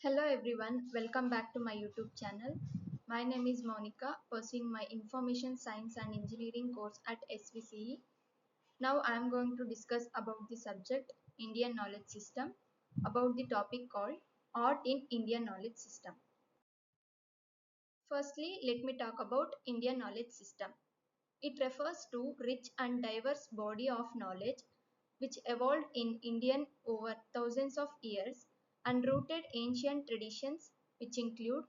Hello everyone, welcome back to my YouTube channel. My name is Monica, pursuing my Information Science and Engineering course at SVCE. Now I am going to discuss about the subject Indian Knowledge System, about the topic called Art in Indian Knowledge System. Firstly, let me talk about Indian Knowledge System. It refers to rich and diverse body of knowledge which evolved in India over thousands of years and rooted ancient traditions which include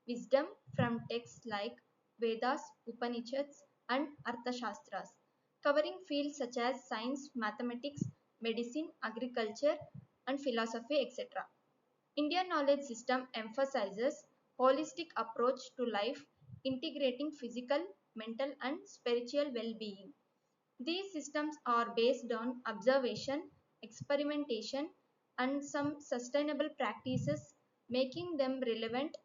wisdom from texts like Vedas, Upanishads and Arthashastras, covering fields such as science, mathematics, medicine, agriculture and philosophy, etc. Indian knowledge system emphasizes holistic approach to life, integrating physical, mental and spiritual well-being. These systems are based on observation, experimentation and some sustainable practices, making them relevant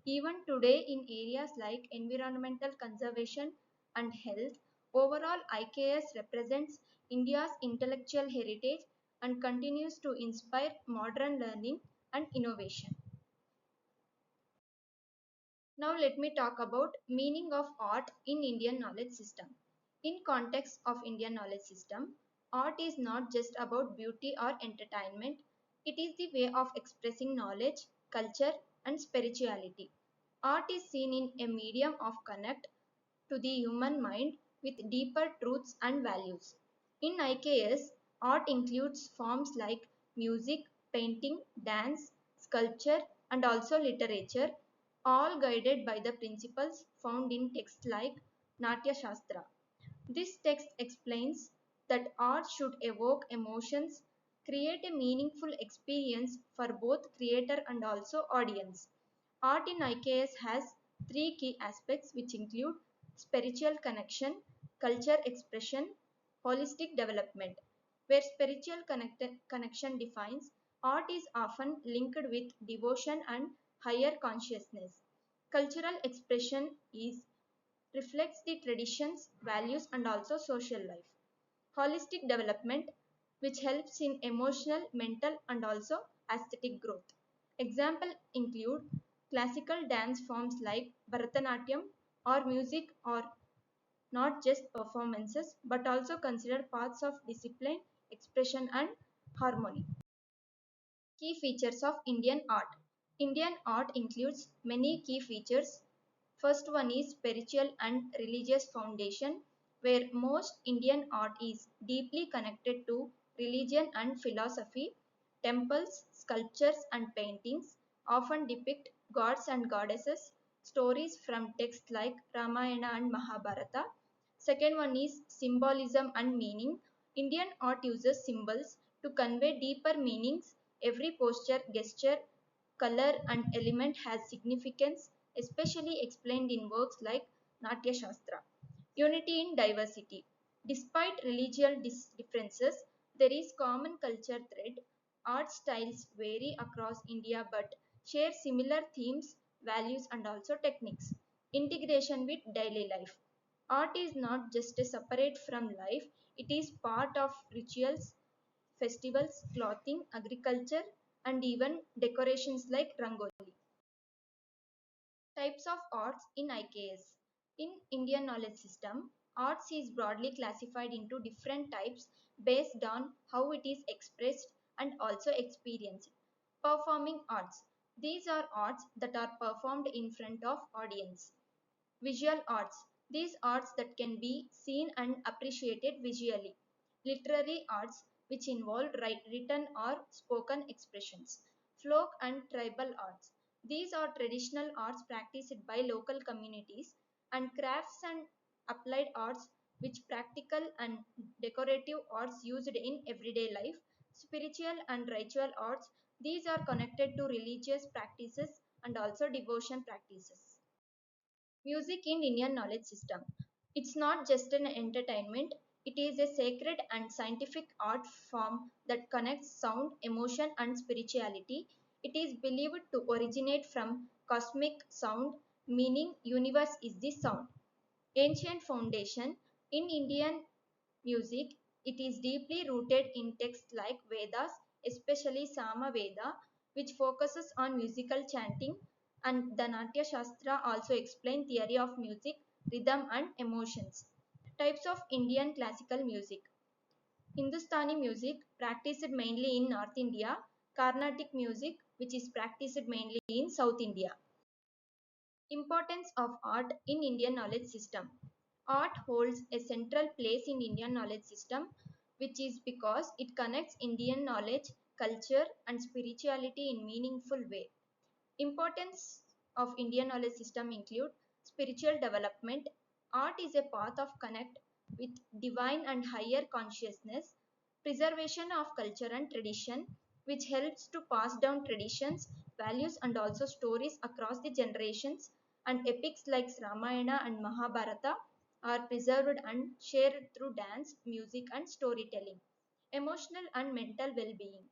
even today in areas like environmental conservation and health. Overall, IKS represents India's intellectual heritage and continues to inspire modern learning and innovation. Now let me talk about meaning of art in Indian knowledge system. In context of Indian knowledge system, art is not just about beauty or entertainment. It is the way of expressing knowledge, culture and spirituality. Art is seen in a medium of connect to the human mind with deeper truths and values. In IKS, art includes forms like music, painting, dance, sculpture, and also literature, all guided by the principles found in texts like Natya Shastra. This text explains that art should evoke emotions, create a meaningful experience for both creator and also audience. Art in IKS has three key aspects which include spiritual connection, culture expression, holistic development. Where spiritual connection defines, art is often linked with devotion and higher consciousness. Cultural expression is reflects the traditions, values and also social life. Holistic development which helps in emotional, mental and also aesthetic growth. Example include classical dance forms like Bharatanatyam or music are not just performances but also considered parts of discipline, expression and harmony. Key features of Indian art. Indian art includes many key features. First one is spiritual and religious foundation, where most Indian art is deeply connected to religion and philosophy. Temples, sculptures and paintings often depict gods and goddesses, stories from texts like Ramayana and Mahabharata. Second one is symbolism and meaning. Indian art uses symbols to convey deeper meanings. Every posture, gesture, color and element has significance, especially explained in works like Natya Shastra. Unity in diversity. Despite religious differences, there is common culture thread. Art styles vary across India but share similar themes, values and also techniques. Integration with daily life. Art is not just a separate from life, it is part of rituals, festivals, clothing, agriculture, and even decorations like Rangoli. Types of arts in IKS. In Indian knowledge system, arts is broadly classified into different types based on how it is expressed and also experienced. Performing arts. These are arts that are performed in front of audience. Visual arts. These arts that can be seen and appreciated visually. Literary arts which involve written or spoken expressions. Folk and tribal arts. These are traditional arts practiced by local communities, and crafts and applied arts which practical and decorative arts used in everyday life. Spiritual and ritual arts. These are connected to religious practices and also devotion practices. Music in Indian knowledge system. It's not just an entertainment, it is a sacred and scientific art form that connects sound, emotion, and spirituality. It is believed to originate from cosmic sound, meaning universe is the sound. Ancient foundation in Indian music, it is deeply rooted in texts like Vedas, especially Sama Veda. which focuses on musical chanting, and the Natya Shastra also explain theory of music, rhythm and emotions. Types of Indian classical music. Hindustani music practiced mainly in North India, Carnatic music which is practiced mainly in South India. Importance of art in Indian knowledge system. Art holds a central place in Indian knowledge system, which is because it connects Indian knowledge, culture and spirituality in meaningful way. Importance of Indian knowledge system include spiritual development. Art is a path of connect with divine and higher consciousness, preservation of culture and tradition, which helps to pass down traditions, values and also stories across the generations, and epics like Ramayana and Mahabharata are preserved and shared through dance, music and storytelling. Emotional and mental well-being.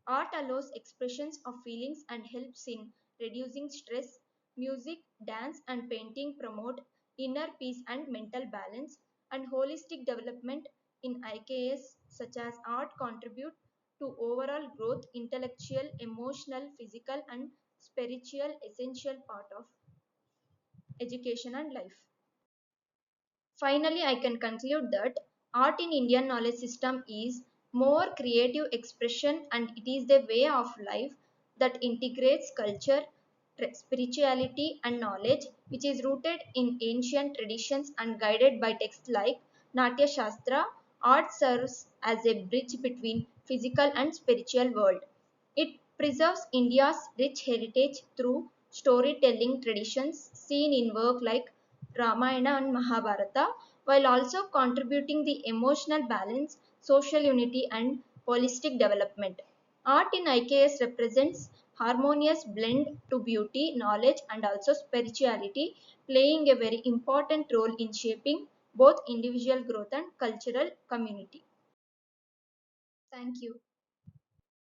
Art allows expressions of feelings and helps in reducing stress. Music, dance, and painting promote inner peace and mental balance, and holistic development in IKS, such as art, contribute to overall growth, intellectual, emotional, physical, and spiritual, essential part of education and life. Finally, I can conclude that art in Indian knowledge system is more creative expression and it is the way of life that integrates culture, spirituality and knowledge, which is rooted in ancient traditions and guided by texts like Natya Shastra. Art serves as a bridge between physical and spiritual world. It preserves India's rich heritage through storytelling traditions seen in work like Ramayana and Mahabharata, while also contributing the emotional balance, social unity, and holistic development. Art in IKS represents harmonious blend to beauty, knowledge, and also spirituality, playing a very important role in shaping both individual growth and cultural community. Thank you.